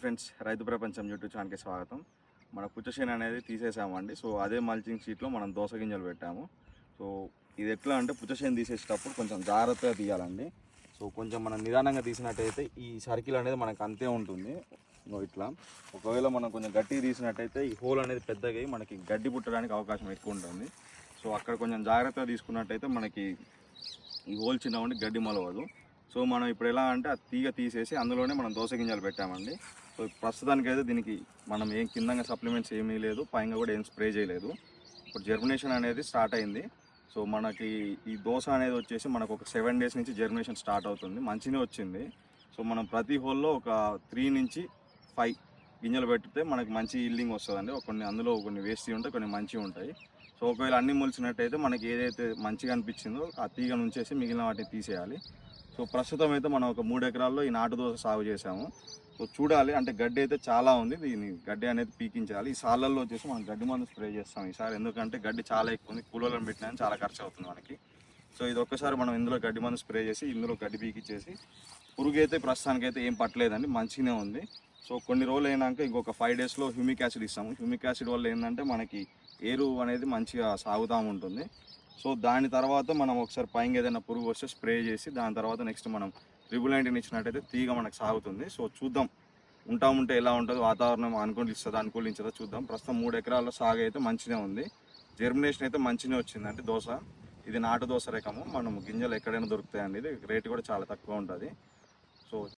Friends, రైతు ప్రపంచం YouTube ఛానల్కి స్వాగతం. మన పుచ్చచేను అనేది తీసేసామండి. సో అదే మల్చింగ్ షీట్లో మనం దోస గింజలు పెట్టాము. సో ఇది ఎట్లా అంటే పుచ్చచేను తీసేటప్పుడు కొంచెం జాగ్రత్తగా తీయాలండి. సో కొంచెం మనం నిదానంగా తీసినట్టయితే ఈ సర్కిల్ అనేది మనకు అంతే ఉంటుంది. ఇట్లా ఒకవేళ మనం కొంచెం గట్టిగా తీసినట్టయితే ఈ హోల్ అనేది పెద్దగా అయ్యి మనకి గడ్డి పుట్టడానికి అవకాశం ఎక్కువ ఉంటుంది. సో అక్కడ కొంచెం జాగ్రత్తగా తీసుకున్నట్టయితే మనకి ఈ హోల్ చిన్న ఉండి గడ్డి మలవదు. సో మనం ఇప్పుడు ఎలా అంటే ఆ తీగ తీసేసి అందులోనే మనం దోస గింజలు పెట్టామండి. సో ప్రస్తుతానికి అయితే దీనికి మనం ఏం కిందంగా సప్లిమెంట్స్ ఏమీ లేదు, పైన కూడా ఏం స్ప్రే చేయలేదు. ఇప్పుడు జర్మినేషన్ అనేది స్టార్ట్ అయింది. సో మనకి ఈ దోస అనేది వచ్చేసి మనకు ఒక 7 days నుంచి జర్మినేషన్ స్టార్ట్ అవుతుంది. మంచిగా వచ్చింది. సో మనం ప్రతి హోల్లో ఒక 3 నుంచి 5 గింజలు పెడితే మనకి మంచి ఈల్డింగ్ వస్తుందండి. కొన్ని అందులో కొన్ని వేస్ట్ ఉంటాయి, కొన్ని మంచిగా ఉంటాయి. సో ఒకవేళ అన్నీ మొలిచినట్టయితే మనకి ఏదైతే మంచిగా అనిపించిందో ఆ తీగ నుంచేసి మిగిలిన వాటిని తీసేయాలి. సో ప్రస్తుతం అయితే మనం ఒక 3 ఎకరాల్లో ఈ నాటు దోస సాగు చేసాము. సో చూడాలి, అంటే గడ్డి అయితే చాలా ఉంది, దీన్ని గడ్డి అనేది పీకించాలి. ఈ సాళ్ళల్లో వచ్చేసి మనం గడ్డి మందు స్ప్రే చేస్తాం ఈసారి, ఎందుకంటే గడ్డి చాలా ఎక్కువ ఉంది. కూలోళ్ళని పెట్టినా చాలా ఖర్చు అవుతుంది మనకి. సో ఇది ఒక్కసారి మనం ఇందులో గడ్డి మందు స్ప్రే చేసి ఇందులో గడ్డి పీకిచ్చేసి, పురుగు అయితే ప్రస్తుతానికైతే ఏం పట్టలేదండి, మంచిగానే ఉంది. సో కొన్ని రోజులు అయినాక ఇంకొక 5 daysలో హ్యూమిక్ యాసిడ్ ఇస్తాము. హ్యూమిక్ యాసిడ్ వల్ల ఏంటంటే మనకి ఏరు అనేది మంచిగా సాగుతూ ఉంటుంది. సో దాని తర్వాత మనం ఒకసారి పైన ఏదైనా పురుగు వస్తే స్ప్రే చేసి దాని తర్వాత నెక్స్ట్ మనం ట్రిబుల్-19 ఇచ్చినట్టయితే తీగ మనకు సాగుతుంది. సో చూద్దాం, ఉంటే ఎలా ఉంటుంది, వాతావరణం అనుకూలించదా చూద్దాం. ప్రస్తుతం 3 ఎకరాల్లో సాగు అయితే మంచిగా ఉంది. జర్మినేషన్ అయితే మంచిగా వచ్చిందండి దోశ. ఇది నాటు దోశ రకము. మనం గింజలు ఎక్కడైనా దొరుకుతాయండి. ఇది రేటు కూడా చాలా తక్కువ ఉంటుంది. సో